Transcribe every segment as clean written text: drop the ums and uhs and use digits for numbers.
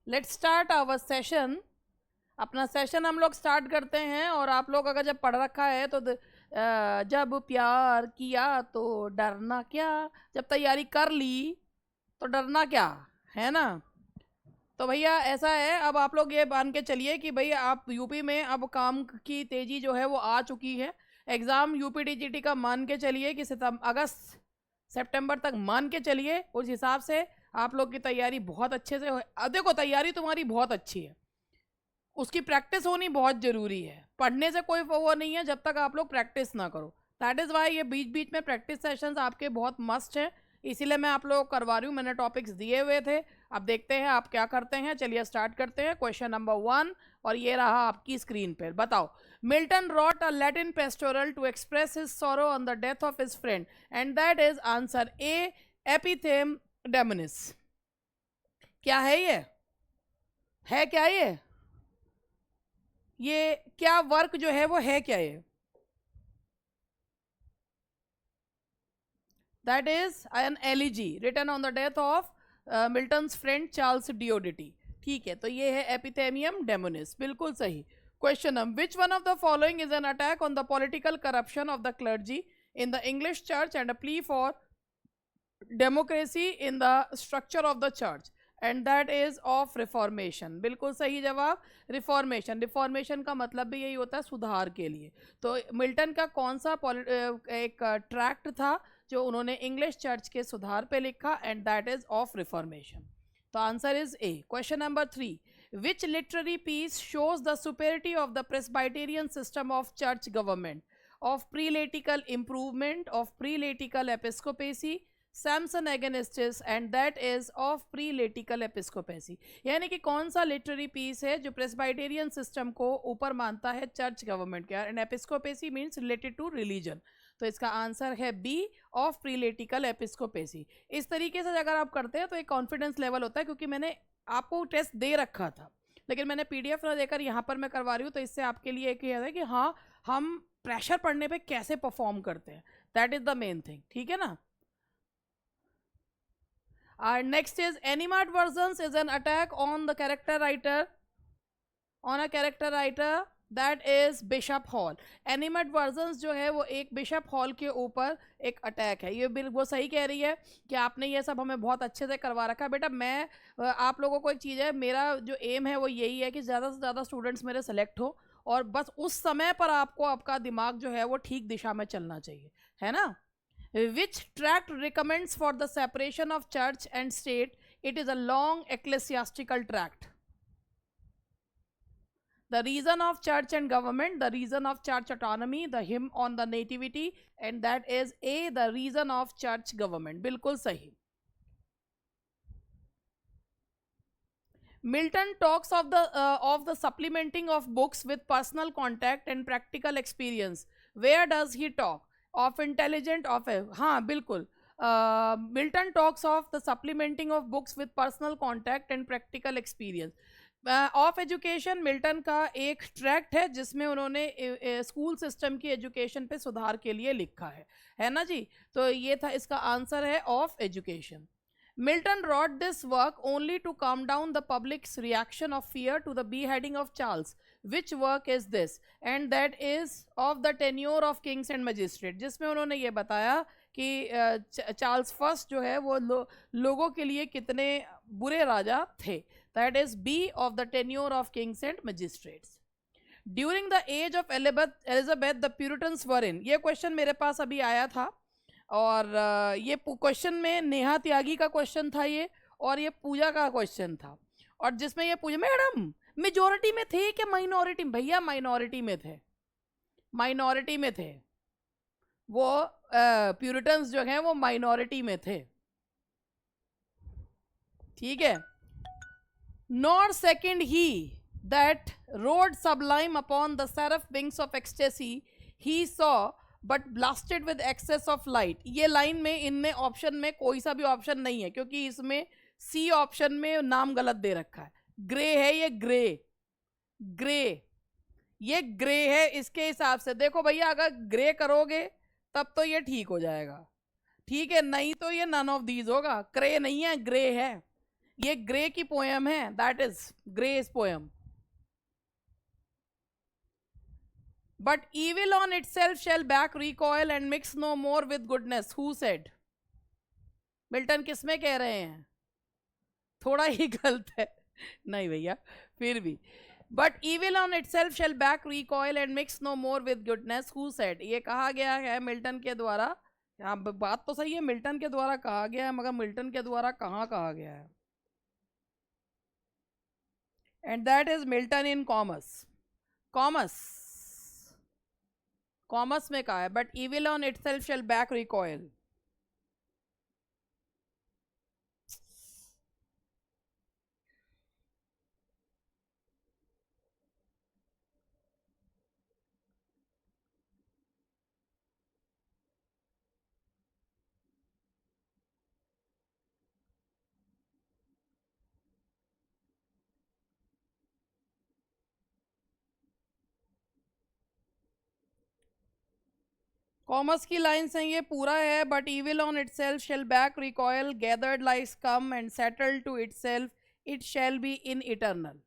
Let's start our session. अपना session हम लोग स्टार्ट करते हैं। और आप लोग अगर जब पढ़ रखा है तो जब प्यार किया तो डरना क्या, जब तैयारी कर ली तो डरना क्या, है ना। तो भैया ऐसा है, अब आप लोग ये मान के चलिए कि भैया आप यूपी में अब काम की तेजी जो है वो आ चुकी है। एग्ज़ाम यूपीटीजीटी का मान के चलिए कि अगस्त सितंबर तक मान के चलिए। उस हिसाब से आप लोग की तैयारी बहुत अच्छे से हो। देखो तैयारी तुम्हारी बहुत अच्छी है, उसकी प्रैक्टिस होनी बहुत ज़रूरी है। पढ़ने से कोई वो नहीं है जब तक आप लोग प्रैक्टिस ना करो। दैट इज़ वाई ये बीच बीच में प्रैक्टिस सेशंस आपके बहुत मस्ट हैं, इसीलिए मैं आप लोगों को करवा रही हूँ। मैंने टॉपिक्स दिए हुए थे, अब देखते हैं आप क्या करते हैं। चलिए स्टार्ट करते हैं। क्वेश्चन नंबर 1 और ये रहा आपकी स्क्रीन पर। बताओ, Milton wrote a Latin pastoral to express his sorrow on the death of his friend and that is answer A Epitaphium Damonis. क्या है ये? है क्या ये क्या वर्क जो है वो है क्या ये? That is an elegy written on the death of Milton's friend Charles Diodati. ठीक है, तो ये है एपिथेमियम डेमोनिस, बिल्कुल सही। Question number, which one of the following is an attack on the political corruption of the clergy in the English church and a plea for democracy in the structure of the church and that is of Reformation. बिल्कुल सही जवाब, reformation. Reformation का मतलब भी यही होता है सुधार के लिए। तो मिल्टन का कौन सा एक ट्रैक्ट था जो उन्होंने इंग्लिश चर्च के सुधार पे लिखा, and that is of Reformation. तो answer is A. Question number 3, which literary piece shows the superiority of the Presbyterian system of church government, of prelatical improvement, of prelatical episcopacy, Samson Agonistes and that is of prelatical episcopacy. यानी कि कौन सा literary piece है जो प्रेस्बाइटेरियन system को ऊपर मानता है चर्च गवर्नमेंट के, and episcopacy means related to religion. तो इसका आंसर है बी, ऑफ प्रीलेटिकल एपिस्कोपेसी। इस तरीके से अगर आप करते हैं तो एक कॉन्फिडेंस लेवल होता है, क्योंकि मैंने आपको टेस्ट दे रखा था लेकिन मैंने पीडीएफ ना देकर यहाँ पर मैं करवा रही हूँ, तो इससे आपके लिए एक है कि हाँ हम प्रेशर पढ़ने पे कैसे परफॉर्म करते हैं। That is the main thing, ठीक है ना। Next is animadversions is an attack on the character writer, on a character writer that is Bishop Hall. Animadversions जो है वो एक बिशप हॉल के ऊपर एक अटैक है। ये बिल्कुल सही कह रही है कि आपने ये सब हमें बहुत अच्छे से करवा रखा है। बेटा मैं आप लोगों को एक चीज़ है, मेरा जो एम है वो यही है कि ज़्यादा से ज़्यादा स्टूडेंट्स मेरे सेलेक्ट हो, और बस उस समय पर आपको आपका दिमाग जो है वो ठीक दिशा में चलना चाहिए, है ना। Which tract recommends for the separation of church and state? It is a long ecclesiastical tract. The reason of church and government, the reason of church autonomy, the hymn on the nativity, and that is A, the reason of church government. बिल्कुल सही। Milton talks of the supplementing of books with personal contact and practical experience. Where does he talk? Of intelligent of a, हाँ बिल्कुल। Milton talks of the supplementing of books with personal contact and practical experience. Of education Milton का एक tract है जिसमें उन्होंने school system की education पे सुधार के लिए लिखा है ना जी। तो ये था, इसका आंसर है of education. Milton wrote this work only to calm down the public's reaction of fear to the beheading of Charles. Which work is this? And that is of the tenure of kings and magistrates, जिसमें उन्होंने ये बताया कि Charles first जो है वो लोगों के लिए कितने बुरे राजा थे। That is B, of the tenure of kings and magistrates. During the age of Elizabeth the Puritans were in, ये क्वेश्चन मेरे पास अभी आया था, और ये क्वेश्चन में नेहा त्यागी का क्वेश्चन था ये, और ये पूजा का क्वेश्चन था। और जिसमें ये पूजा, मैडम मेजोरिटी में थे क्या माइनॉरिटी? भैया माइनॉरिटी में थे, माइनॉरिटी में थे वो। प्यूरिटन्स जो हैं वो माइनॉरिटी में थे, ठीक है। Nor second he that rode sublime upon the seraph wings of ecstasy he saw but blasted with excess of light. ये लाइन में इनमें ऑप्शन में कोई सा भी ऑप्शन नहीं है, क्योंकि इसमें सी ऑप्शन में नाम गलत दे रखा है। ग्रे है ये, ग्रे, ग्रे, ये ग्रे है। इसके हिसाब से देखो भैया, अगर ग्रे करोगे तब तो ये ठीक हो जाएगा, ठीक है, नहीं तो ये नन ऑफ दीज होगा। ग्रे नहीं है, ग्रे है। ये ग्रे की पोएम है, that is grace poem. But evil on itself shall back recoil and mix no more with goodness. Who said? Milton किसमें कह रहे हैं? थोड़ा ही गलत है. नहीं भैया, फिर भी. But evil on itself shall back recoil and mix no more with goodness. Who said? ये कहा गया है मिल्टन के द्वारा. हाँ, बात तो सही है, मिल्टन के द्वारा कहा गया है, मगर मिल्टन के द्वारा कहाँ कहा गया है? And that is Milton in commerce. Commerce, commerce में कहा है, but evil on itself shall back recoil. Commerce की लाइन्स हैं, ये पूरा है. But evil on itself shall back recoil, gathered lies come and settle to itself, it shall be in eternal.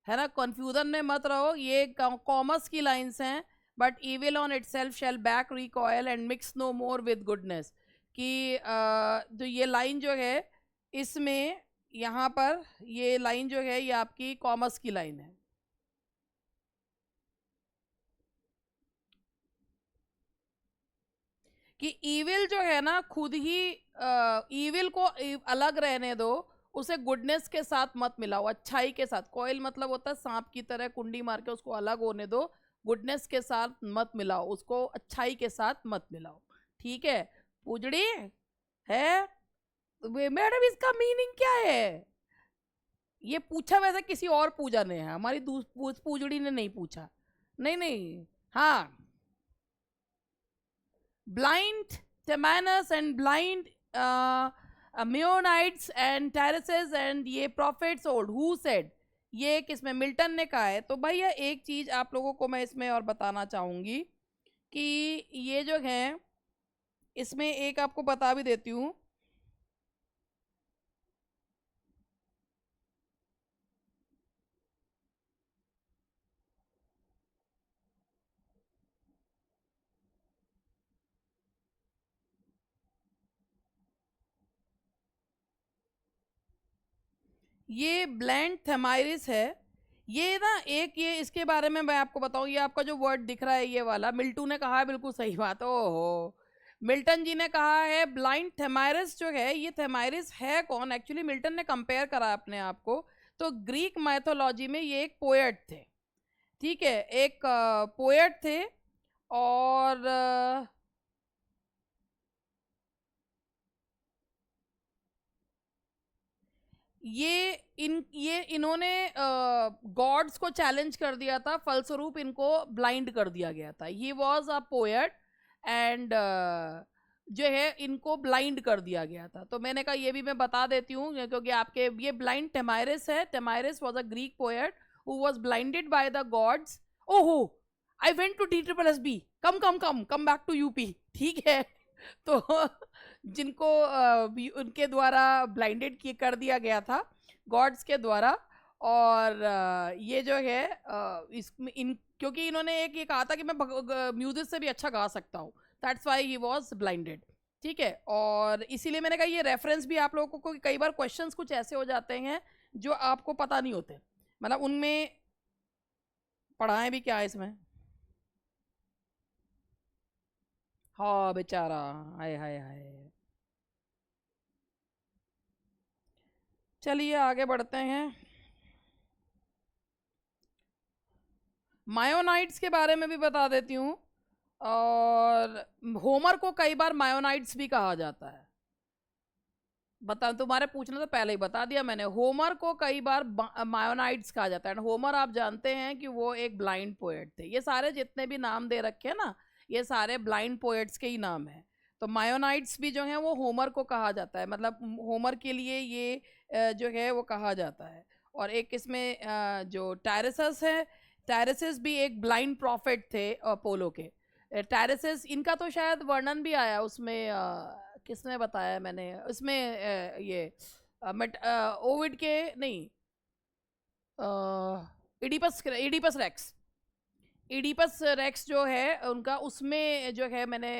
है ना, कंफ्यूजन में मत रहो, ये कॉमर्स की लाइन्स हैं. But evil on itself shall back recoil and mix no more with goodness. कि जो ये लाइन जो है, इसमें यहाँ पर ये लाइन जो है, ये आपकी कॉमर्स की लाइन है. कि ईविल जो है ना, खुद ही ईविल को अलग रहने दो, उसे गुडनेस के साथ मत मिलाओ, अच्छाई के साथ. कॉइल मतलब होता है सांप की तरह कुंडी मार के उसको अलग होने दो. गुडनेस के साथ मत मिलाओ, उसको अच्छाई के साथ मत मिलाओ. ठीक है, पूजड़ी है मैडम, इसका मीनिंग क्या है? ये पूछा वैसे किसी और पूजा ने है, हमारी पूजड़ी ने नहीं पूछा. नहीं नहीं, हाँ. Blind Temenus and blind Meonites and Terraces and ये prophets old. Who said? ये किसमें? मिल्टन ने कहा है. तो भैया एक चीज आप लोगों को मैं इसमें और बताना चाहूंगी कि ये जो है, इसमें एक आपको बता भी देती हूँ. ये ब्लैंड थेमाइरिस है. ये ना एक, ये इसके बारे में मैं आपको बताऊं, ये आपका जो वर्ड दिख रहा है ये वाला, मिल्टू ने कहा है, बिल्कुल सही बात. ओहो, मिल्टन जी ने कहा है ब्लाइंड थेमाइरिस जो है, ये थेमाइरिस है कौन? एक्चुअली मिल्टन ने कंपेयर करा अपने आप को. तो ग्रीक माइथोलॉजी में ये एक पोएट थे. ठीक है, एक पोएट थे. और ये इन्होंने गॉड्स को चैलेंज कर दिया था, फलस्वरूप इनको ब्लाइंड कर दिया गया था. He was a poet and जो है इनको ब्लाइंड कर दिया गया था. तो मैंने कहा ये भी मैं बता देती हूँ, क्योंकि आपके ये ब्लाइंड टेमाइरिस है. Thamyris was a Greek poet who was blinded by the gods. ओहो, I went to TSSB. Come come come come back to UP. ठीक है. तो जिनको उनके द्वारा ब्लाइंडेड कर दिया गया था गॉड्स के द्वारा. और ये जो है क्योंकि इन्होंने एक ये कहा था कि मैं म्यूजिक से भी अच्छा गा सकता हूँ, that's why he was blinded. ठीक है, और इसीलिए मैंने कहा ये रेफरेंस भी आप लोगों को, कई बार क्वेश्चंस कुछ ऐसे हो जाते हैं जो आपको पता नहीं होते, मतलब उनमें पढ़ाएं भी क्या है इसमें. हाँ बेचारा, हाय हाय हाय. चलिए आगे बढ़ते हैं. मायोनाइट्स के बारे में भी बता देती हूँ. और होमर को कई बार मायोनाइट्स भी कहा जाता है. बता, तुम्हारे पूछने से पहले ही बता दिया मैंने. होमर को कई बार मायोनाइट्स कहा जाता है. होमर आप जानते हैं कि वो एक ब्लाइंड पोएट थे. ये सारे जितने भी नाम दे रखे हैं ना, ये सारे ब्लाइंड पोएट्स के ही नाम हैं. तो मायोनाइट्स भी जो हैं वो होमर को कहा जाता है, मतलब होमर के लिए ये जो है वो कहा जाता है. और एक इसमें जो टायरसस है, टायरसिस भी एक ब्लाइंड प्रॉफिट थे अपोलो के. टायरसिस, इनका तो शायद वर्णन भी आया उसमें, किसने बताया, मैंने उसमें ये ओविड के नहीं, Oedipus Oedipus Rex, Oedipus Rex जो है उनका, उसमें जो है मैंने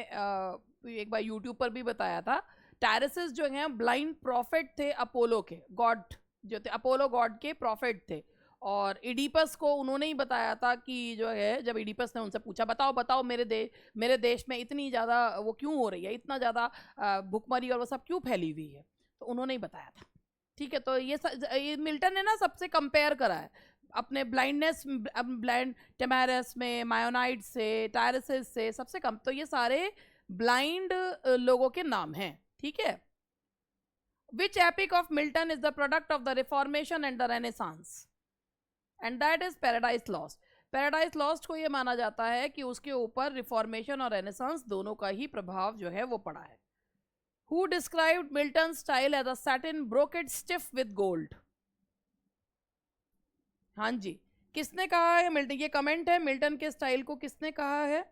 एक बार यूट्यूब पर भी बताया था, टायरसिस जो है ब्लाइंड प्रॉफिट थे अपोलो के, गॉड जो थे, अपोलो गॉड के प्रॉफिट थे। और इडिपस को उन्होंने ही बताया था कि जो है, जब इडिपस ने उनसे पूछा बताओ बताओ मेरे देश में इतनी ज़्यादा वो क्यों हो रही है, इतना ज़्यादा भुखमरी और वो सब क्यों फैली हुई है, तो उन्होंने ही बताया था। ठीक है, तो ये मिल्टन ने ना सबसे कंपेयर करा है अपने ब्लाइंडनेस, ब्लाइंड टेमारस में, मायोनाइड से, टायरसिस से, सबसे कम। तो ये सारे ब्लाइंड लोगों के नाम हैं। ठीक है, which epic of Milton is the product of the Reformation and the Renaissance, and that is Paradise Lost. Paradise Lost को ये माना जाता है कि उसके ऊपर रिफॉर्मेशन और रेनेसांस दोनों का ही प्रभाव जो है वो पड़ा है। Who described Milton style as a satin brocade stiff with gold? हाँ जी, किसने कहा है मिल्टन, ये कमेंट है, मिल्टन के स्टाइल को किसने कहा है?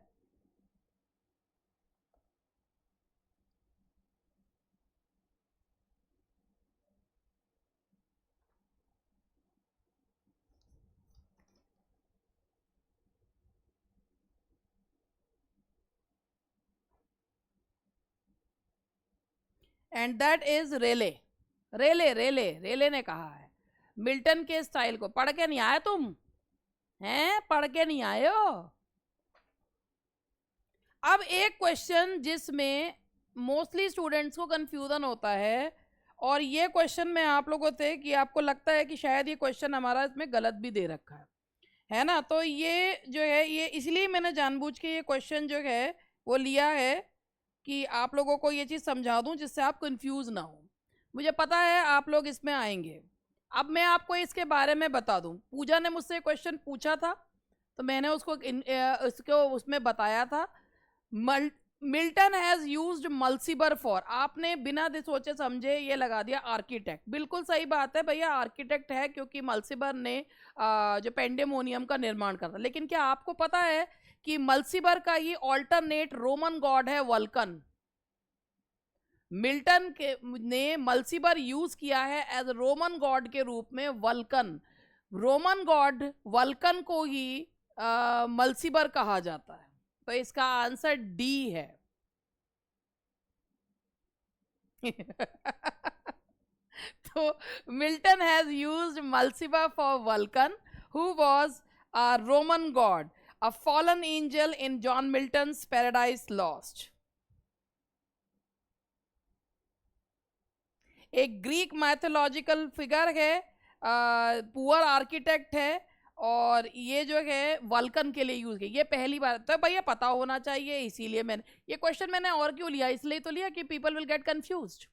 एंड दैट इज रेले। रेले ने कहा है मिल्टन के स्टाइल को। पढ़ के नहीं आए तुम? हैं, पढ़ के नहीं आए हो? अब एक क्वेश्चन जिसमें मोस्टली स्टूडेंट्स को कंफ्यूजन होता है, और ये क्वेश्चन में आप लोगों से कि आपको लगता है कि शायद ये क्वेश्चन हमारा इसमें गलत भी दे रखा है ना? तो ये जो है, ये इसलिए मैंने जानबूझ के ये क्वेश्चन जो है वो लिया है कि आप लोगों को ये चीज़ समझा दूं जिससे आप कंफ्यूज ना हो। मुझे पता है आप लोग इसमें आएंगे। अब मैं आपको इसके बारे में बता दूं, पूजा ने मुझसे क्वेश्चन पूछा था तो मैंने उसको उसमें बताया था। Milton has used Mulciber for, आपने बिना सोचे समझे ये लगा दिया आर्किटेक्ट। बिल्कुल सही बात है भैया, आर्किटेक्ट है क्योंकि मल्सीबर ने जो पेंडेमोनियम का निर्माण करा था। लेकिन क्या आपको पता है कि मल्सीबर का ही ऑल्टरनेट रोमन गॉड है वल्कन? मिल्टन के ने मल्सीबर यूज किया है एज रोमन गॉड के रूप में वल्कन। रोमन गॉड वल्कन को ही मल्सीबर कहा जाता है। तो इसका आंसर डी है। तो Milton has used Mulciber for Vulcan, who was a Roman god, a fallen angel in John Milton's Paradise Lost. एक ग्रीक मैथोलॉजिकल फिगर है, पुअर आर्किटेक्ट है, और ये जो है वल्कन के लिए यूज किया। ये पहली बार, तो भैया पता होना चाहिए, इसीलिए मैंने ये क्वेश्चन मैंने और क्यों लिया, इसलिए तो लिया कि पीपल विल गेट कंफ्यूज्ड।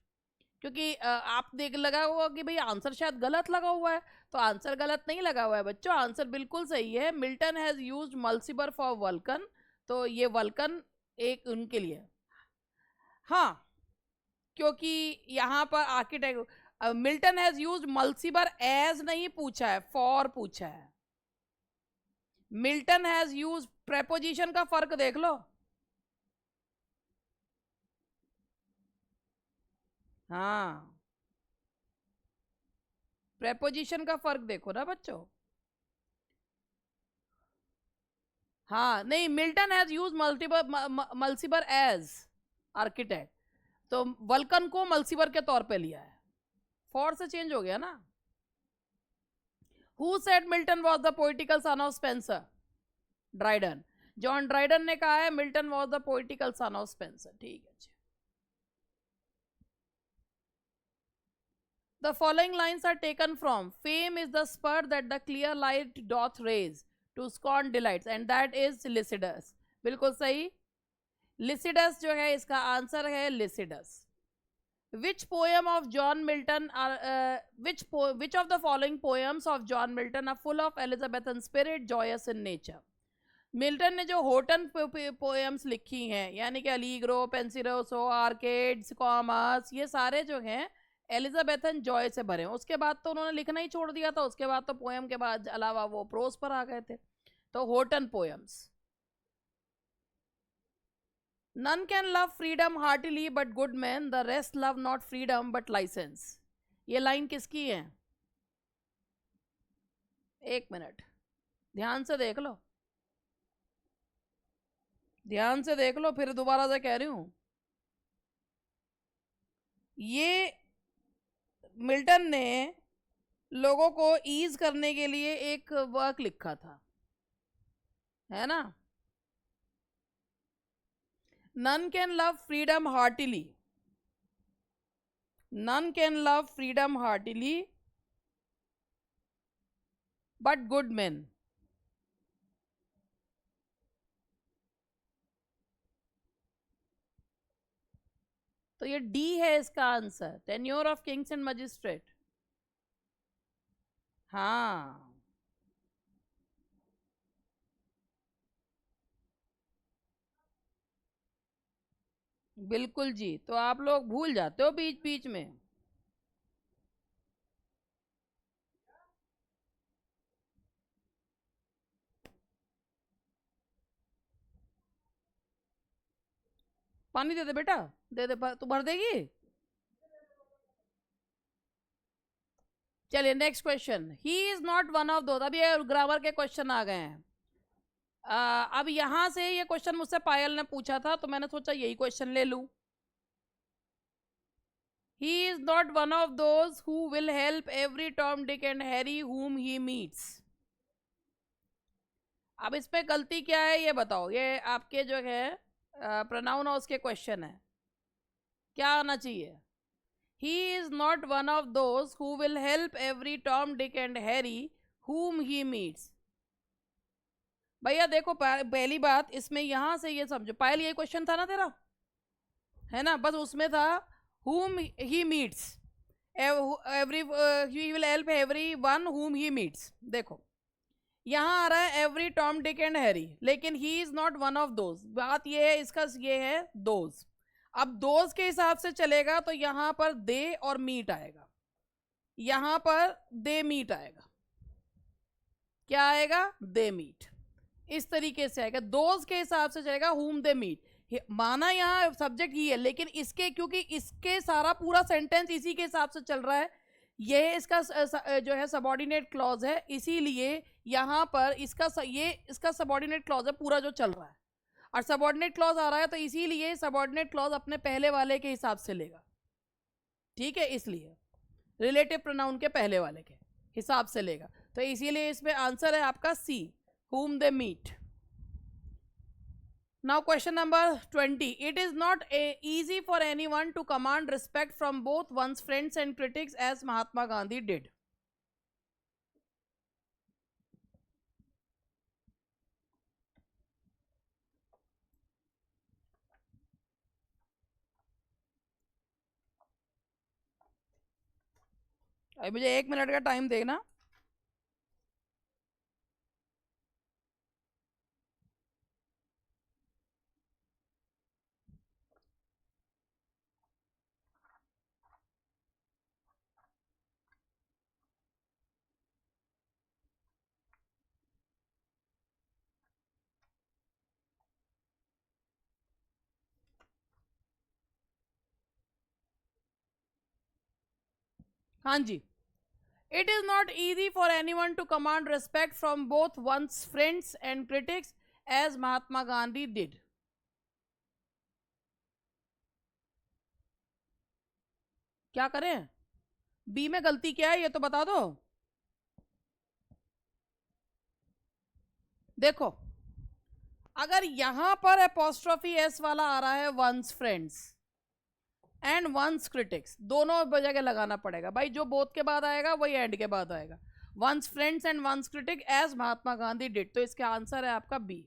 क्योंकि आप देख लगा हुआ कि भाई आंसर शायद गलत लगा हुआ है, तो आंसर गलत नहीं लगा हुआ है बच्चों, आंसर बिल्कुल सही है। Milton has used Mulciber for Vulcan, तो ये वल्कन एक उनके लिए। हाँ, क्योंकि यहाँ पर architect, Milton has used Mulciber as नहीं पूछा है, फॉर पूछा है। मिल्टन हैज यूज्ड, प्रेपोजिशन का फर्क देख लो। हाँ, प्रेपोजिशन का फर्क देखो ना बच्चों। हाँ नहीं, Milton has use Mulciber as architect, तो वल्कन को मल्सीबर के तौर पे लिया है, फॉर से चेंज हो गया ना। Who said Milton was the poetical son of Spencer? Dryden. John Dryden ने कहा है Milton was the poetical son of Spencer. ठीक है। The following lines are taken from Fame is the spur that the clear light doth raise to scorn delights, and that is Lycidas। बिल्कुल सही, Lycidas जो है इसका answer है Lycidas। Which poem of John Milton are which of the following poems of John Milton are full of Elizabethan spirit, joyous in nature? Milton ने जो Houghton poems लिखी हैं, यानी कि अलीग्रो, पेंसिरोसो, आर्केड्स, कॉमर्स, ये सारे जो हैं एलिजाबेथन जॉय से भरे हैं। उसके बाद तो उन्होंने लिखना ही छोड़ दिया था, उसके बाद तो पोएम के बाद अलावा वो प्रोज पर आ गए थे। तो होटन poems. None can love freedom heartily but good man, the rest love not freedom but licence. ये लाइन किसकी है? एक मिनट, ध्यान से देख लो, ध्यान से देख लो, फिर दोबारा से कह रही हूं। ये मिल्टन ने लोगों को ईज करने के लिए एक वर्क लिखा था, है ना? None can love freedom heartily, none can love freedom heartily but good men. तो ये डी है इसका answer, tenure of kings and magistrate. हाँ, बिल्कुल जी, तो आप लोग भूल जाते हो बीच बीच में। पानी दे दे बेटा, दे दे, तू भर देगी? चलिए next question. He is not one of दो, अभी ये ग्रामर के क्वेश्चन आ गए हैं। अब यहां से ये क्वेश्चन मुझसे पायल ने पूछा था, तो मैंने सोचा यही क्वेश्चन ले लूं। ही is not one of those who will help every Tom Dick and Harry whom he meets। अब इसमें गलती क्या है ये बताओ, ये आपके जो है प्रोनाउन हाउस के क्वेश्चन है, क्या आना चाहिए? ही is not one of those who will help every Tom Dick and Harry whom he meets। भैया देखो, पहली बात इसमें यहां से ये समझो, पायल ये क्वेश्चन था ना तेरा, है ना? बस उसमें था whom he meets, every he will help everyone whom he meets। देखो यहाँ आ रहा है every Tom Dick and Harry, लेकिन he is not one of those. बात ये है, इसका ये है दोज। अब दोज के हिसाब से चलेगा तो यहाँ पर दे और मीट आएगा, यहाँ पर दे मीट आएगा। क्या आएगा? They meet. इस तरीके से आएगा, दोज के हिसाब से चलेगा whom they meet। माना यहाँ सब्जेक्ट ही है, लेकिन इसके क्योंकि इसके सारा पूरा सेंटेंस इसी के हिसाब से चल रहा है, ये इसका जो है सबऑर्डिनेट क्लॉज है, इसीलिए यहाँ पर इसका सबऑर्डिनेट क्लॉज है पूरा जो चल रहा है, और सबऑर्डिनेट क्लॉज आ रहा है तो इसीलिए सबऑर्डिनेट क्लॉज अपने पहले वाले के हिसाब से लेगा। ठीक है, इसलिए रिलेटिव प्रोनाउन के पहले वाले के हिसाब से लेगा, तो इसीलिए इसमें आंसर है आपका सी, whom they meet। Now question number 20. It is not easy for anyone to command respect from both one's friends and critics as Mahatma Gandhi did। अभी मुझे 1 मिनट का टाइम देना। हाँ जी, it is not easy for anyone to command respect from both one's friends and critics as Mahatma Gandhi did। क्या करें? B में गलती क्या है ये तो बता दो। देखो, अगर यहां पर एपोस्ट्रोफी एस वाला आ रहा है one's friends and one's critics, दोनों जगह लगाना पड़ेगा भाई, जो बोथ के बाद आएगा वही एंड के बाद आएगा। One's friends and one's critic as Mahatma Gandhi did, तो इसका आंसर है आपका बी।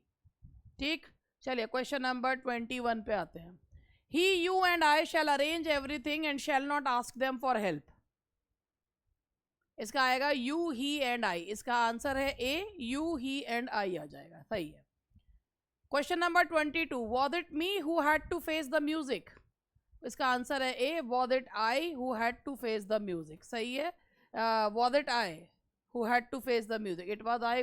ठीक, चलिए क्वेश्चन नंबर 21 पे आते हैं। He you and I shall arrange everything and shall not ask them for help. इसका आएगा यू ही एंड आई, इसका आंसर है ए, यू ही एंड आई आ जाएगा, सही है। Question number 22, was it me who had to face the music. इसका answer है A, was it I who had to face the music, सही है। Was it I who had to face the music, it was I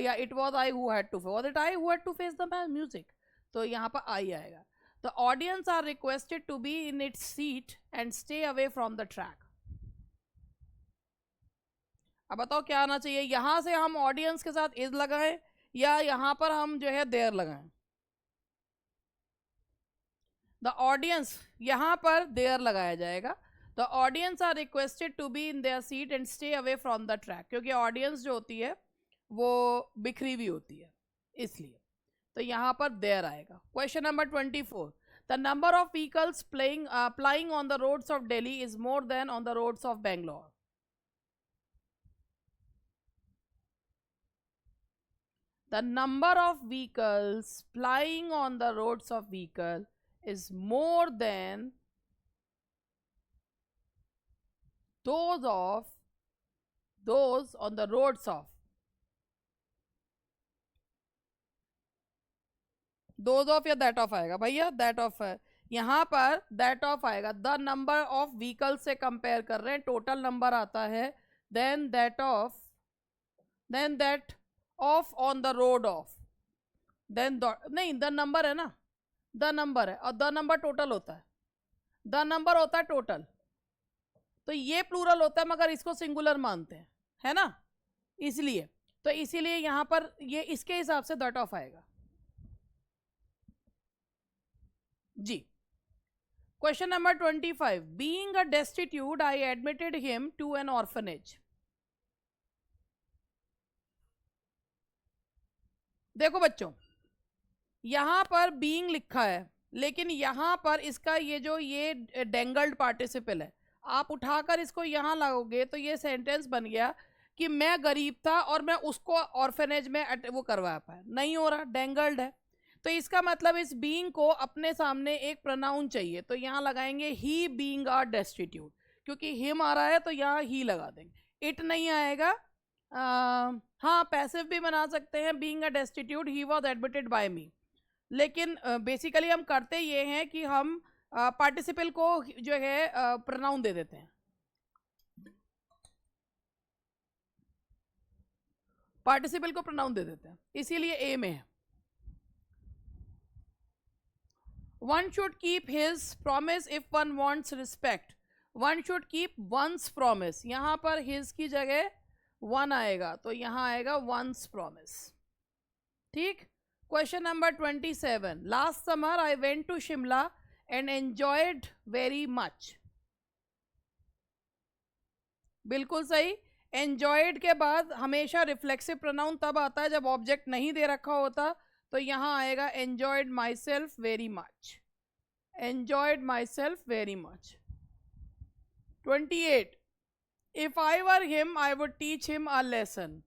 या it was I who had to, was it I who had to face the music, तो यहाँ पर I आएगा। The audience are requested to be in its seat and stay away from the track. अब बताओ क्या आना चाहिए, यहां से हम ऑडियंस के साथ इज लगाएं या यहां पर हम जो है देयर लगाएं? द ऑडियंस, यहां पर देयर लगाया जाएगा। The audience are requested to be in their seat and stay away from the track, क्योंकि ऑडियंस जो होती है वो बिखरी हुई होती है इसलिए, तो यहां पर देयर आएगा। Question number 24, the number of vehicles plying on the roads of Delhi is more than on the roads of Bangalore. The number of vehicles plying on the roads of vehicle is more than those on the roads of, those of या that of आएगा भैया, that of है यहाँ पर, that of आएगा। The number of vehicle से compare कर रहे हैं, टोटल नंबर आता है, than that of, than that of on the road of, than नहीं, द नंबर है ना, द नंबर है और द नंबर टोटल होता है, द नंबर होता है टोटल, तो ये प्लूरल होता है मगर इसको सिंगुलर मानते हैं, है ना, इसलिए, तो इसीलिए यहां पर ये इसके हिसाब से दैट ऑफ आएगा जी। Question number 25, being a destitute I admitted him to an orphanage. देखो बच्चों, यहां पर बीइंग लिखा है, लेकिन यहां पर इसका ये डेंगल्ड पार्टिसिपल है, आप उठाकर इसको यहां लाओगे तो ये सेंटेंस बन गया कि मैं गरीब था और मैं उसको ऑर्फनेज में वो करवा पाया, नहीं हो रहा, डेंगल्ड है। तो इसका मतलब इस बीइंग को अपने सामने एक प्रोनाउन चाहिए, तो यहां लगाएंगे ही बीइंग अ डेस्टिट्यूट, क्योंकि हिम आ रहा है तो यहां ही लगा देंगे, इट नहीं आएगा। हाँ, पैसिव भी बना सकते हैं, being a destitute he was admitted by me, लेकिन बेसिकली हम करते ये हैं कि हम पार्टिसिपल को जो है प्रोनाउन दे देते हैं, पार्टिसिपल को प्रोनाउन दे देते हैं, इसीलिए ए में है। One should keep his promise if one wants respect, one should keep once promise, यहां पर हिज की जगह वन आएगा तो यहां आएगा वंस प्रॉमिस, ठीक। Question number 27, last summer I went to Shimla and enjoyed very much, बिल्कुल सही। एंजॉयड के बाद हमेशा रिफ्लेक्सिव प्रोनाउन तब आता है जब ऑब्जेक्ट नहीं दे रखा होता, तो यहां आएगा enjoyed myself very much, enjoyed myself very much. 28, if I were him I would teach him a lesson,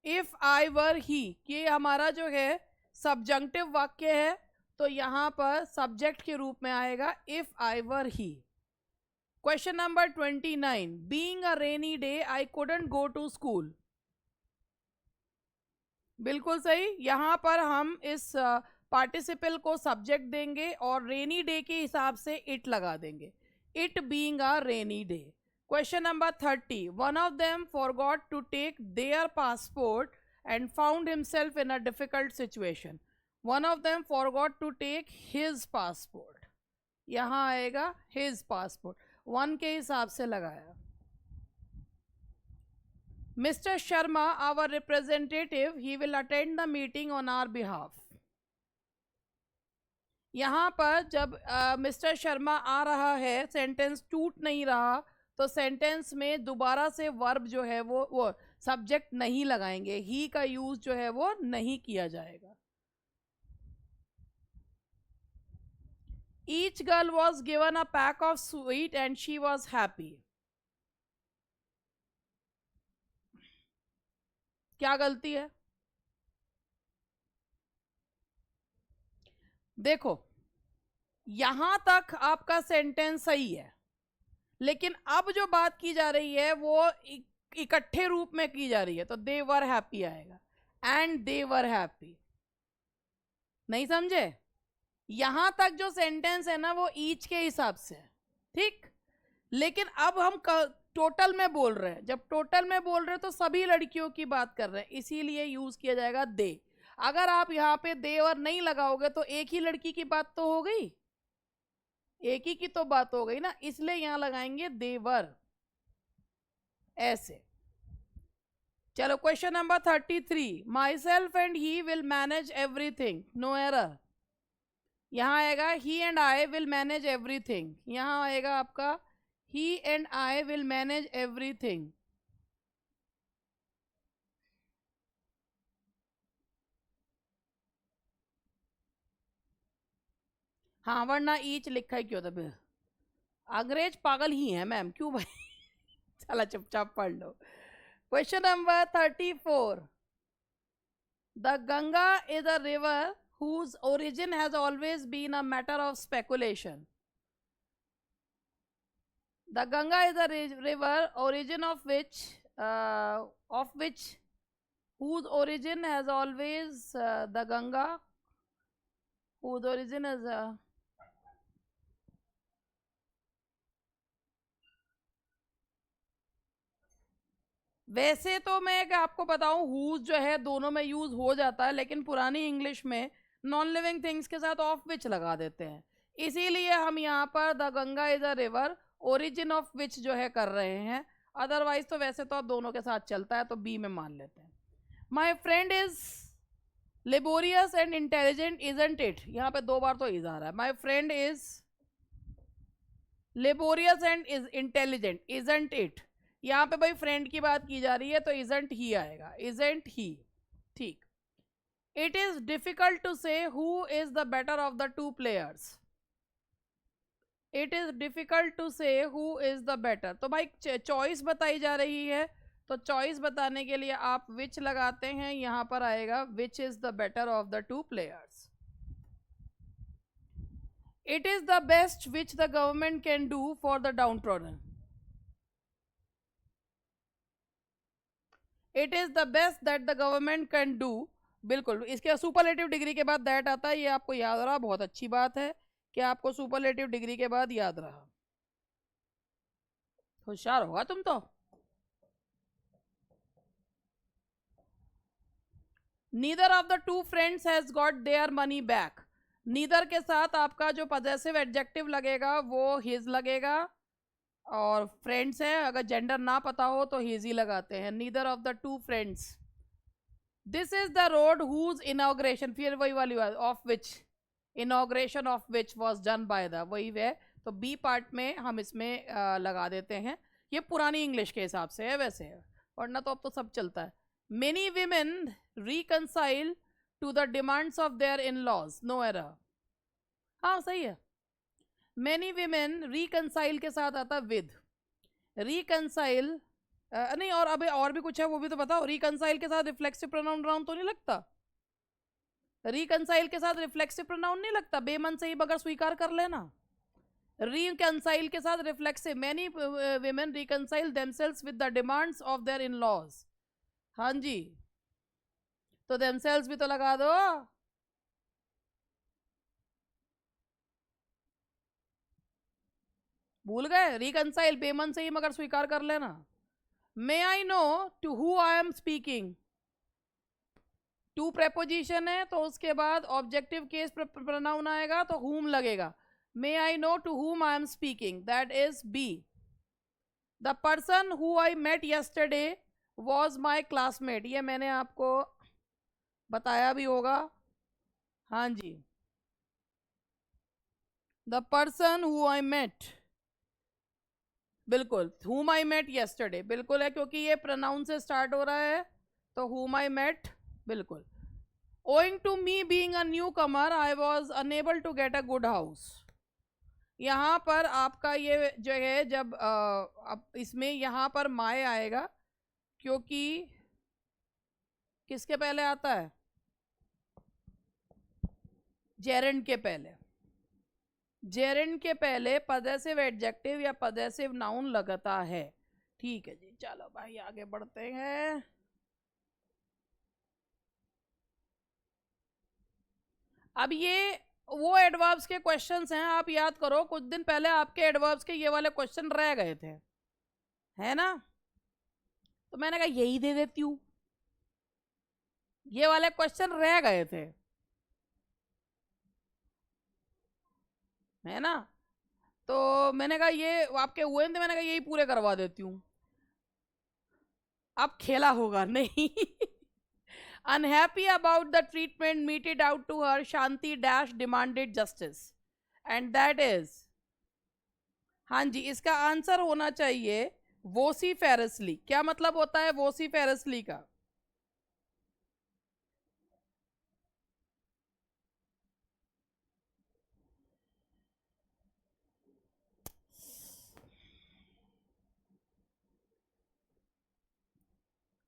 if I were he, ये हमारा जो है सब्जंक्टिव वाक्य है, तो यहां पर सब्जेक्ट के रूप में आएगा if I were he. Question number 29, being a rainy day I couldn't go to school, बिल्कुल सही, यहां पर हम इस पार्टिसिपल को सब्जेक्ट देंगे और रेनी डे के हिसाब से इट लगा देंगे, it being a rainy day. Question number 30, one of them forgot to take their passport and found himself in a difficult situation, one of them forgot to take his passport, यहाँ आएगा his passport, one के हिसाब से लगाया। Mr. Sharma, our representative, he will attend the meeting on our behalf, यहाँ पर जब mister Sharma आ रहा है, सेंटेंस टूट नहीं रहा, तो सेंटेंस में दोबारा से वर्ब जो है वो सब्जेक्ट नहीं लगाएंगे, ही का यूज जो है वो नहीं किया जाएगा। Each girl was given a pack of sweet and she was happy, क्या गलती है? देखो, यहां तक आपका सेंटेंस सही है, लेकिन अब जो बात की जा रही है वो इकट्ठे रूप में की जा रही है, तो दे वर हैप्पी आएगा, एंड दे वर हैप्पी, नहीं समझे? यहां तक जो सेंटेंस है ना वो ईच के हिसाब से है, ठीक। लेकिन अब हम टोटल में बोल रहे हैं, जब टोटल में बोल रहे हैं तो सभी लड़कियों की बात कर रहे हैं, इसीलिए यूज किया जाएगा दे। अगर आप यहाँ पे दे और नहीं लगाओगे तो एक ही लड़की की बात तो हो गई, एक ही की तो बात हो गई ना, इसलिए यहां लगाएंगे देवर, ऐसे। चलो question number 33, myself and he will manage everything, no error. यहाँ आएगा he and I will manage everything, यहाँ आएगा आपका he and I will manage everything. हाँ, वरना ईच लिखा ही क्यों था? अंग्रेज पागल ही है मैम, क्यों भाई? चला चुपचाप पढ़ लो। Question number 34, the Ganga is a river whose origin has always been a matter of speculation. The Ganga is a river origin of which whose origin has always the Ganga whose origin is वैसे तो मैं आपको बताऊं whose जो है दोनों में use हो जाता है, लेकिन पुरानी इंग्लिश में नॉन लिविंग थिंग्स के साथ ऑफ विच लगा देते हैं, इसीलिए हम यहाँ पर the Ganga is a river origin of which जो है कर रहे हैं। अदरवाइज तो वैसे तो आप दोनों के साथ चलता है, तो बी में मान लेते हैं। My friend is laborious and intelligent isn't it, यहाँ पे 2 बार तो इज आ रहा है। My friend is laborious and is intelligent isn't it, यहाँ पे भाई फ्रेंड की बात की जा रही है तो इजंट ही आएगा, इजंट ही। ठीक। It is difficult to say who is the better of the 2 players, it is difficult to say who is the better. तो भाई चॉइस बताई जा रही है, तो चॉइस बताने के लिए आप विच लगाते हैं, यहां पर आएगा which is the better of the 2 players. It is the best which the government can do for the down trodden, it is the best that the government can do. बिल्कुल, इसके सुपरलेटिव डिग्री के बाद that आता है, ये आपको याद रहा, बहुत अच्छी बात है कि आपको सुपरलेटिव डिग्री के बाद याद रहा। होशियार होगा तुम तो। Neither of the 2 friends has got their money back, neither के साथ आपका जो पॉजेसिव एडजेक्टिव लगेगा वो हिज लगेगा, और फ्रेंड्स है अगर जेंडर ना पता हो तो हिज ही लगाते हैं। Neither of the 2 friends, this is the road whose inauguration, फिर वही वाली of which, inauguration of which was done by the, वही वे, तो बी पार्ट में हम इसमें लगा देते हैं। ये पुरानी इंग्लिश के हिसाब से है वैसे है, वरना तो अब तो सब चलता है। Many women reconcile to the demands of their in laws, no error. हाँ सही है। मेनी वीमेन रिकनसाइल के साथ आता विद, रिकनसाइल नहीं, और अबे और भी कुछ है वो भी तो बताओ। रिकनसाइल के साथ रिफ्लेक्सिव प्रोनाउन राउंड तो नहीं लगता, रिकनसाइल के साथ रिफ्लेक्सिव प्रोनाउन नहीं लगता, बेमन से ही बगैर स्वीकार कर लेना। रिकनसाइल के साथ reflexive, many women reconcile themselves with the demands of their in laws. हाँ जी, तो देमसेल्व्स भी तो लगा दो। भूल गए? रिकनसाइल बेमन से ही मगर स्वीकार कर लेना। May I know to who I am speaking, 2 preposition है तो उसके बाद ऑब्जेक्टिव केस प्रोनाउन आएगा तो whom लगेगा। May I know to whom I am speaking, that is B. The person who I met yesterday was my classmate, ये मैंने आपको बताया भी होगा। हाँ जी, the person who I met, बिल्कुल whom I met yesterday बिल्कुल है, क्योंकि ये प्रोनाउन से स्टार्ट हो रहा है तो whom I met बिल्कुल। owing to me being a newcomer I was unable to get a good house, यहाँ पर आपका ये जो है जब अब इसमें यहाँ पर माय आएगा, क्योंकि किसके पहले आता है? जेरेंड के पहले, जेरेंड के पहले पॉजेसिव एडजेक्टिव या पॉजेसिव नाउन लगता है। ठीक है जी, चलो भाई आगे बढ़ते हैं। अब ये वो एडवर्ब्स के क्वेश्चंस हैं, आप याद करो कुछ दिन पहले आपके एडवर्ब्स के ये वाले क्वेश्चन रह गए थे, है ना? तो मैंने कहा यही दे देती हूँ, ये वाले क्वेश्चन रह गए थे, है ना? तो मैंने कहा ये आपके हुए थे, मैंने कहा यही पूरे करवा देती हूँ। अब खेला होगा नहीं. Unhappy about the treatment meted out to her, Shanti dash demanded justice. And that is, हाँ जी, इसका आंसर होना चाहिए वोसिफेरसली. क्या मतलब होता है वोसिफेरसली का?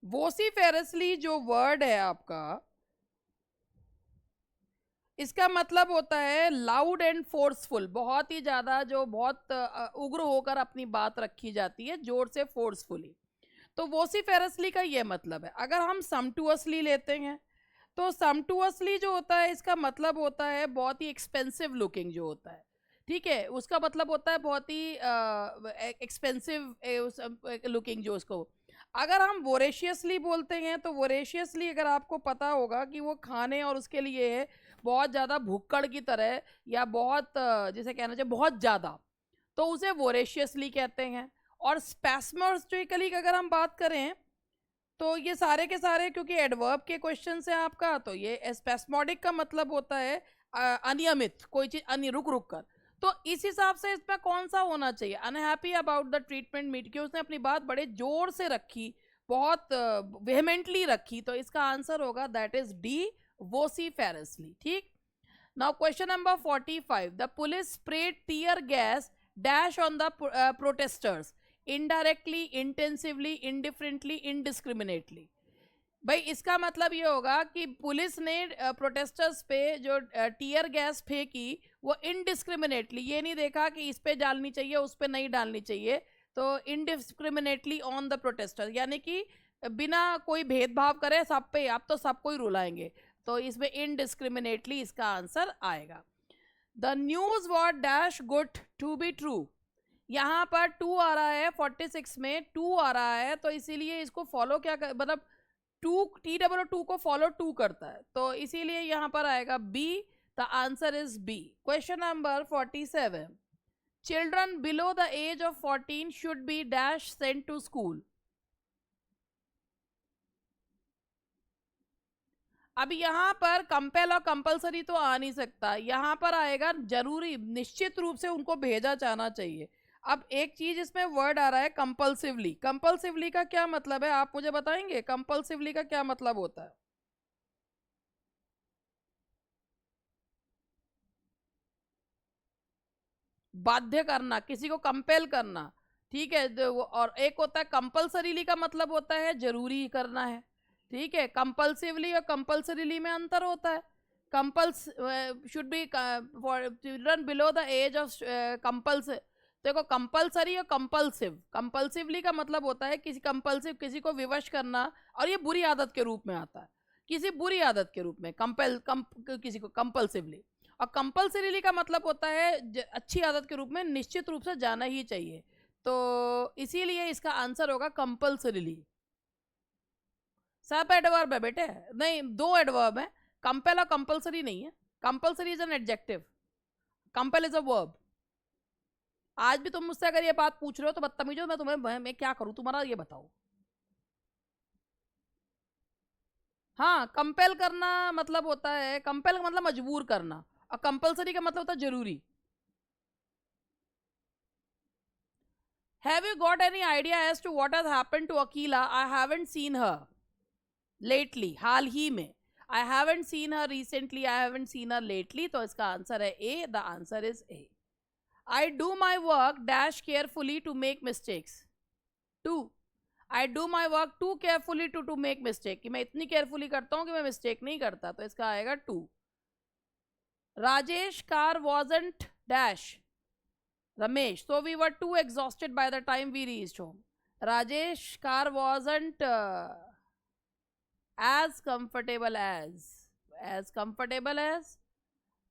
वोसिफेरसली जो वर्ड है आपका, इसका मतलब होता है लाउड एंड फोर्सफुल. बहुत ही ज्यादा, जो बहुत उग्र होकर अपनी बात रखी जाती है, जोर से, फोर्सफुली. तो वोसिफेरसली का ये मतलब है. अगर हम समटुअसली लेते हैं तो समटुअसली जो होता है, इसका मतलब होता है बहुत ही एक्सपेंसिव लुकिंग जो होता है. ठीक है, उसका मतलब होता है बहुत ही एक्सपेंसिव लुकिंग जो उसको. अगर हम वोरेशियसली बोलते हैं तो वोरेशियसली अगर आपको पता होगा कि वो खाने और उसके लिए है बहुत ज़्यादा भुक्कड़ की तरह, या बहुत जिसे कहना चाहिए बहुत ज़्यादा, तो उसे वोरेशियसली कहते हैं. और स्पैस्मोस्टिकली अगर हम बात करें तो ये सारे के सारे क्योंकि एडवर्ब के क्वेश्चन है आपका, तो ये स्पैस्मोडिक का मतलब होता है अनियमित, कोई चीज रुक रुक कर. तो इस हिसाब से इसमें कौन सा होना चाहिए? Unhappy about the treatment meet, कि उसने अपनी बात बड़े जोर से रखी, बहुत वेहमेंटली रखी, तो इसका आंसर होगा दैट इज डी, वोसिफेरसली. ठीक. Now question number 45. The police spread tear gas dash on the protesters indirectly, intensively, indifferently, indiscriminately. भाई इसका मतलब ये होगा कि पुलिस ने प्रोटेस्टर्स पे जो टीयर गैस फेंकी वो इनडिस्क्रिमिनेटली, ये नहीं देखा कि इस पे डालनी चाहिए उस पे नहीं डालनी चाहिए, तो इनडिस्क्रिमिनेटली ऑन द प्रोटेस्टर्स, यानी कि बिना कोई भेदभाव करे सब पे, आप तो सबको ही रुलाएंगे. तो इसमें इनडिस्क्रिमिनेटली इसका आंसर आएगा. The news what dash good to be true. यहाँ पर टू आ रहा है, 46 में टू आ रहा है, तो इसीलिए इसको फॉलो क्या कर, मतलब टू, टी डब्ल्यू टू को फॉलो टू करता है, तो इसीलिए यहाँ पर आएगा B. The answer is B. Question number 47. Children below the age of 14 should be dash sent to school. अब यहाँ पर कंपेल और कंपलसरी तो आ नहीं सकता, यहाँ पर आएगा जरूरी, निश्चित रूप से उनको भेजा जाना चाहिए. अब एक चीज इसमें वर्ड आ रहा है कंपल्सिवली. कंपल्सिवली का क्या मतलब है आप मुझे बताएंगे? कंपल्सिवली का क्या मतलब होता है? बाध्य करना, किसी को कंपेल करना. ठीक है, और एक होता है कंपल्सरीली का मतलब होता है जरूरी करना है. ठीक है, कंपल्सिवली और कंपल्सरीली में अंतर होता है. Compulse should be for children below the age of compulse. देखो कंपल्सरी और कंपल्सिव, कंपल्सिवली का मतलब होता है किसी कंपल्सिव, किसी को विवश करना, और ये बुरी आदत के रूप में आता है, किसी बुरी आदत के रूप में किसी को कंपल्सिवली. और कंपल्सरीली का मतलब होता है अच्छी आदत के रूप में, निश्चित रूप से जाना ही चाहिए. तो इसीलिए इसका आंसर होगा कंपल्सरीली. सब एडवर्ब है बेटे, नहीं दो एडवर्ब है, कंपेल और कंपल्सरी नहीं है. Compulsory is an adjective, compel is a verb. आज भी तुम मुझसे अगर ये बात पूछ रहे हो तो बदतमीज हो, मैं क्या करूं तुम्हारा, ये बताओ. हाँ, कंपेल करना मतलब होता है, कंपेल का मतलब मजबूर करना, और कंपल्सरी का मतलब होता है जरूरी. Have you got any idea as to what has happened to Akila? I haven't seen her lately, हाल ही में. I haven't seen her recently, I haven't seen her lately, तो इसका आंसर है A. The answer is A. I do my work dash carefully to make mistakes. Two. I do my work too carefully to make mistake. कि मैं इतनी carefully करता हूँ कि मैं mistake नहीं करता, तो इसका आएगा too. Rajesh car wasn't dash Ramesh, so we were too exhausted by the time we reached home. Rajesh car wasn't as comfortable as comfortable as,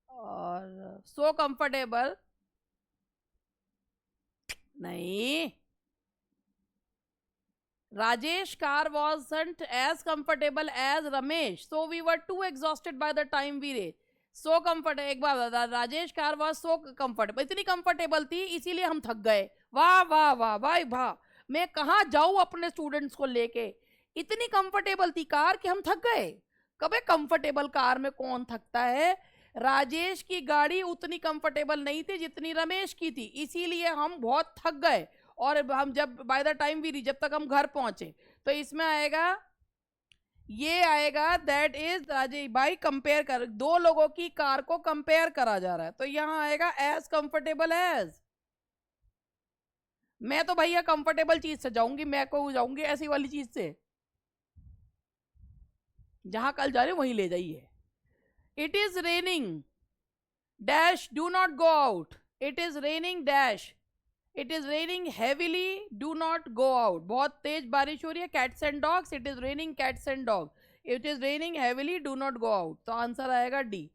और so comfortable नहीं. Rajesh car wasn't as comfortable as Ramesh, so we were too exhausted by the time we reached. So comfortable, एक बार बता, Rajesh car was so comfortable, इतनी comfortable थी इसीलिए हम थक गए. वाह वाह वाह भाई वाह. मैं कहाँ जाऊँ अपने स्टूडेंट्स को लेके, इतनी कंफर्टेबल थी कार कि हम थक गए। कभी कंफर्टेबल कार में कौन थकता है? राजेश की गाड़ी उतनी कंफर्टेबल नहीं थी जितनी रमेश की थी, इसीलिए हम बहुत थक गए। और हम जब by the time we reach, जब तक हम घर पहुंचे, तो इसमें आएगा, ये आएगा दैट इज राजेश भाई, कंपेयर कर, दो लोगों की कार को कंपेयर करा जा रहा है, तो यहां आएगा एज कंफर्टेबल एज। मैं तो भैया कंफर्टेबल चीज से जाऊंगी, मैं को जाऊंगी ऐसी वाली चीज से, जहां कल जा रहे वहीं ले जाइए। It is raining dash, do not go out. It is raining dash, it is raining heavily, do not go out. बहुत तेज बारिश हो रही है, cats and dogs, it is raining cats and dog. It is raining heavily, do not go out, तो answer आएगा D.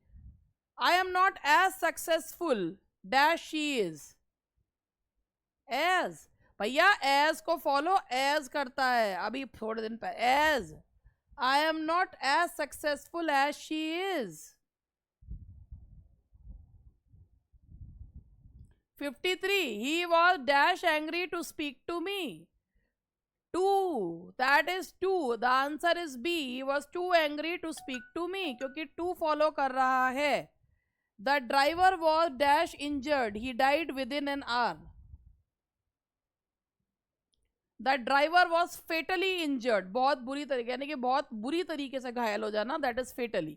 I am not as successful dash she is. As, भैया as को फॉलो एज करता है, अभी थोड़े दिन पहले as. I am not as successful as she is. 53, he was dash angry to speak to me. 2, that is 2, the answer is B, he was too angry to speak to me, क्योंकि 2 follow कर रहा है। The driver was dash injured, he died within an hour. The driver was fatally injured, बहुत बुरी तरीके, यानी कि बहुत बुरी तरीके से घायल हो जाना, that is fatally,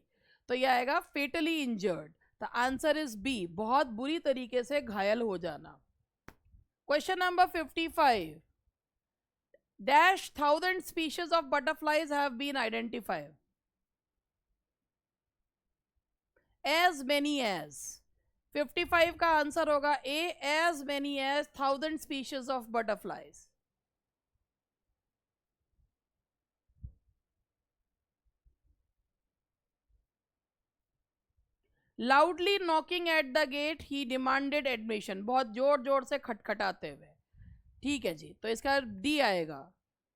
तो यह आएगा fatally injured। The answer is B, बहुत बुरी तरीके से घायल हो जाना। Question number 55, dash 1000 species of butterflies have been identified. As many as, 55 का आंसर होगा A, as many as 1000 species of butterflies. Loudly knocking at the gate he demanded admission, बहुत जोर जोर से खटखटाते हुए। ठीक है जी, तो इसका डी आएगा।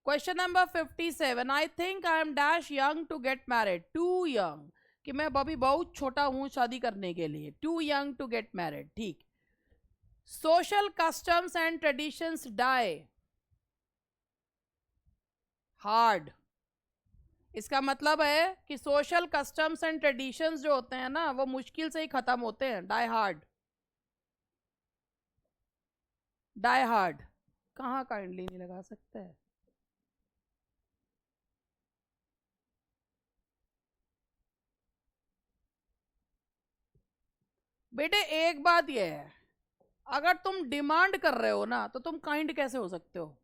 Question number 57, I think I am dash young to get married. Too young, कि मैं अभी बहुत छोटा हूं शादी करने के लिए। Too young to get married, ठीक। Social customs and traditions die hard, इसका मतलब है कि सोशल कस्टम्स एंड ट्रेडिशंस जो होते हैं ना, वो मुश्किल से ही खत्म होते हैं। डाई हार्ड, डाई हार्ड कहाँ काइंडली नहीं लगा सकते हैं? बेटे एक बात यह है, अगर तुम डिमांड कर रहे हो ना, तो तुम काइंड कैसे हो सकते हो?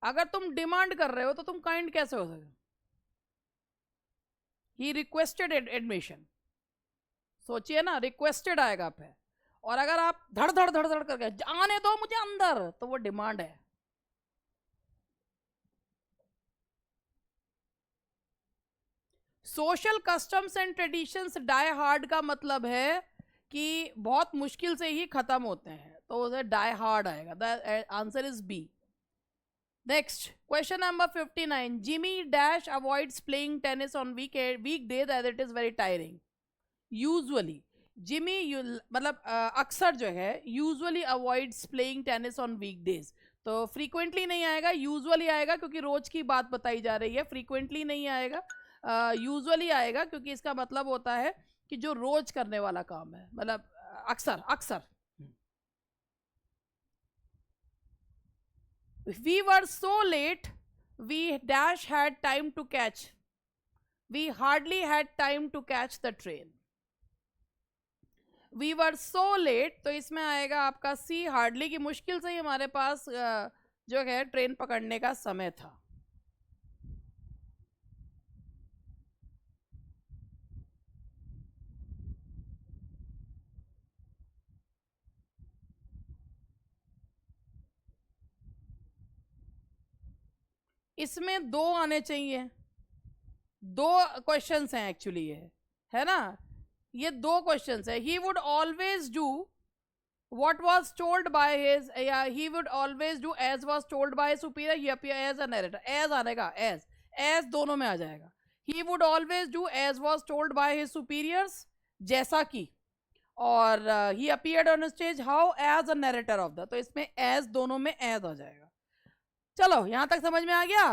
अगर तुम डिमांड कर रहे हो तो तुम काइंड कैसे हो सकते? ही रिक्वेस्टेड एडमिशन, सोचिए ना, रिक्वेस्टेड आएगा पे, और अगर आप धड़ धड़ धड़ धड़ करके आने दो मुझे अंदर, तो वो डिमांड है। Social customs and traditions die hard का मतलब है कि बहुत मुश्किल से ही खत्म होते हैं, तो उसे डाई हार्ड आएगा। The answer is B. Next question number 59, Jimmy dash avoids playing tennis on weekdays as it is very tiring. Usually Jimmy मतलब अक्सर जो है, usually avoids playing tennis on weekdays, तो फ्रीक्वेंटली नहीं आएगा, यूजुअली आएगा, क्योंकि रोज की बात बताई जा रही है। फ्रीक्वेंटली नहीं आएगा, यूजुअली आएगा, क्योंकि इसका मतलब होता है कि जो रोज करने वाला काम है, मतलब अक्सर अक्सर। We were so late, we dash had time to catch, we hardly had time to catch the train. We were so late, तो इसमें आएगा आपका सी, हार्डली, की मुश्किल से ही हमारे पास जो है ट्रेन पकड़ने का समय था। इसमें दो आने चाहिए, दो क्वेश्चंस हैं एक्चुअली, ये है ना, ये दो क्वेश्चंस है। He would always do what was told by his, he would always do as was told by his superior, he appear as a narrator, as आनेगा, as दोनों में आ जाएगा। he would always do as was told by his superiors, जैसा कि, और he appeared on stage how as a narrator of the, तो इसमें as दोनों में as आ जाएगा। चलो यहां तक समझ में आ गया।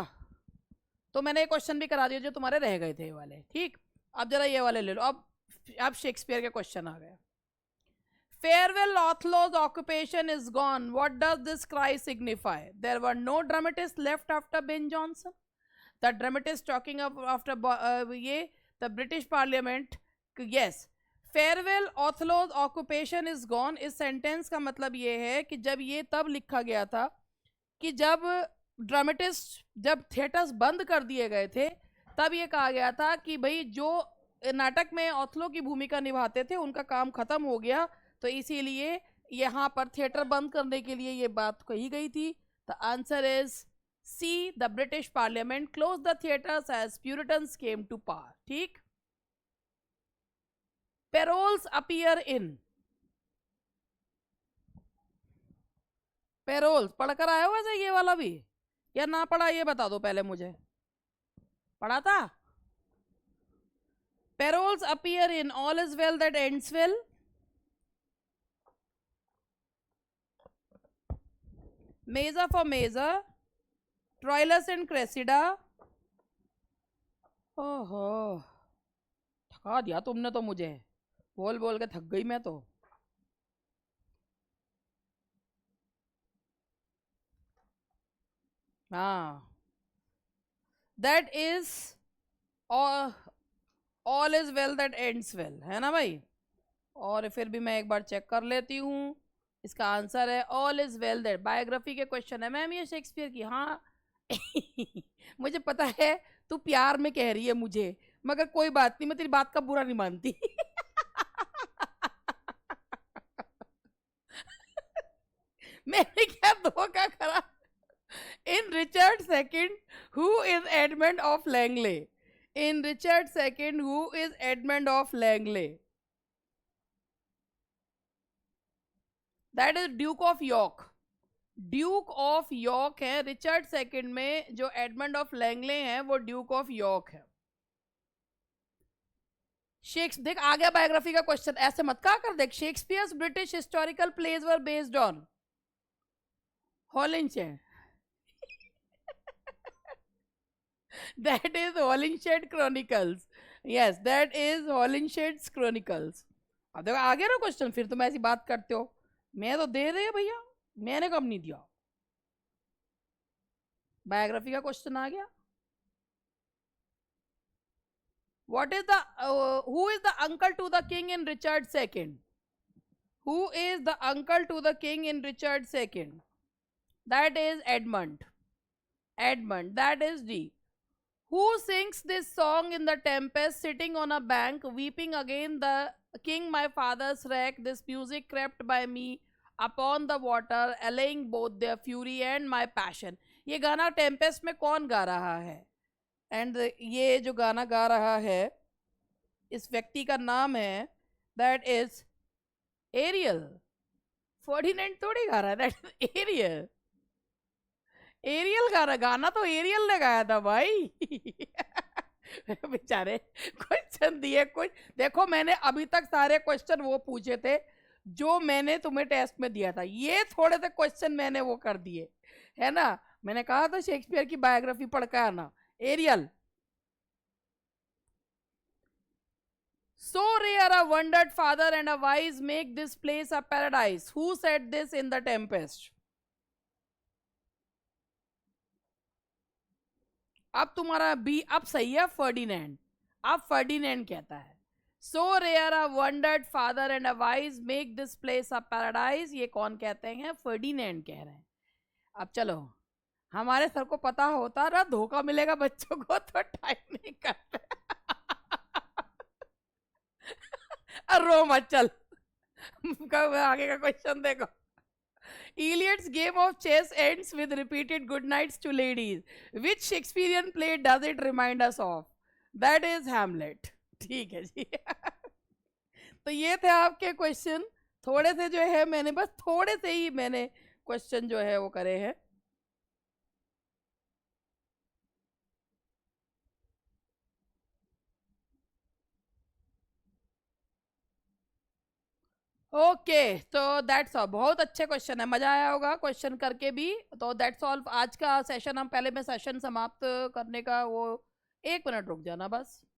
तो मैंने एक क्वेश्चन भी करा दिया जो तुम्हारे रह गए थे ये वाले, ठीक। अब जरा ये वाले ले लो। अब शेक्सपियर के क्वेश्चन आ गए। Farewell, Othello's occupation is gone. What does this cry signify? There were no dramatists left after Ben Jonson. The dramatist talking of after the British Parliament. Yes. Farewell, Othello's occupation is gone. इस sentence का मतलब ये है कि जब ये तब लिखा गया था कि जब ड्रामेटिस्ट, जब थिएटर्स बंद कर दिए गए थे, तब ये कहा गया था कि भाई जो नाटक में ओथलो की भूमिका निभाते थे उनका काम खत्म हो गया, तो इसीलिए यहाँ पर थिएटर बंद करने के लिए ये बात कही गई थी। The answer is C, the British Parliament close the theatres as Puritans came to power, ठीक। पेरोल्स अपीयर इन, पेरोल्स पढ़कर आए हो वैसे ये वाला भी, या ना पढ़ा ये बता दो पहले मुझे, पढ़ा था। Parolles appear in all is well that ends well, measure for measure, Troilus and Cressida. ओहो, थका दिया तुमने तो मुझे, बोल बोल के थक गई मैं तो। हाँ, that is all is well that ends well, है ना भाई। और फिर भी मैं एक बार चेक कर लेती हूँ, इसका आंसर है all is well that. Biography के क्वेश्चन है मैम ये शेक्सपियर की, हाँ। मुझे पता है तू प्यार में कह रही है मुझे, मगर कोई बात नहीं, मैं तेरी बात का बुरा नहीं मानती। मैंने क्या धोखा करा। In Richard second who is Edmund of Langley, in Richard second who is Edmund of Langley, that is Duke of York. Duke of York है रिचर्ड सेकंड में, जो एडमंड ऑफ लैंगले हैं वो ड्यूक ऑफ यॉर्क है। शेक्स देख आ गया बायोग्राफी का क्वेश्चन, ऐसे मत कहा कर। देख, Shakespeare's British historical plays were based on Holinshed, that is Holinshed Chronicles. Yes, that is Holinshed's Chronicles. अब देखो आ गया ना क्वेश्चन, फिर तुम ऐसी बात करते हो। मैं तो दे रहे भैया, मैंने कब नहीं दिया। बायोग्राफी का क्वेश्चन आ गया। What is the who is the uncle to the king in Richard II? Who is the uncle to the king in Richard II? That is Edmund. Edmund, that is D. Who sings this song in the tempest, sitting on a bank, weeping again the king my father's wreck? This music crept by me upon the water, allaying both their fury and my passion. ये गाना Tempest में कौन गा रहा है? And ये जो गाना गा रहा है इस व्यक्ति का नाम है, दैट इज एरियल। फर्डिनेंड थोड़ी गा रहा है, दैट इज एरियल। एरियल गा रहा, गाना तो एरियल ने गाया था भाई। बेचारे क्वेश्चन दिए कुछ। देखो मैंने अभी तक सारे क्वेश्चन वो पूछे थे जो मैंने तुम्हें टेस्ट में दिया था, ये थोड़े से क्वेश्चन मैंने वो कर दिए, है ना। मैंने कहा था शेक्सपियर की बायोग्राफी पढ़ के आना। Ariel, so rare a wondered father and a wise make this place a paradise. Who said this in the tempest? अब तुम्हारा बी अब सही है, फर्डिनेंड। अब फर्डिनेंड कहता है so rare a wondered father and a wise make this place a paradise. ये कौन कहते हैं? फर्डिनेंड कह रहे हैं। अब चलो, हमारे सर को पता होता ना धोखा मिलेगा बच्चों को तो टाइम नहीं करते। रो मत, चल। आगे का क्वेश्चन देखो। Iliad's game of chess ends with repeated good nights to ladies. Which Shakespearean play does it remind us of? That is Hamlet. ठीक है जी। तो ये थे आपके क्वेश्चन। थोड़े से जो है मैंने बस थोड़े से ही मैंने क्वेश्चन जो है वो करे हैं। ओके, तो दैट्स ऑल। बहुत अच्छे क्वेश्चन है, मजा आया होगा क्वेश्चन करके भी। तो दैट्स ऑल आज का सेशन। हम पहले मैं सेशन समाप्त करने का वो 1 मिनट रुक जाना बस।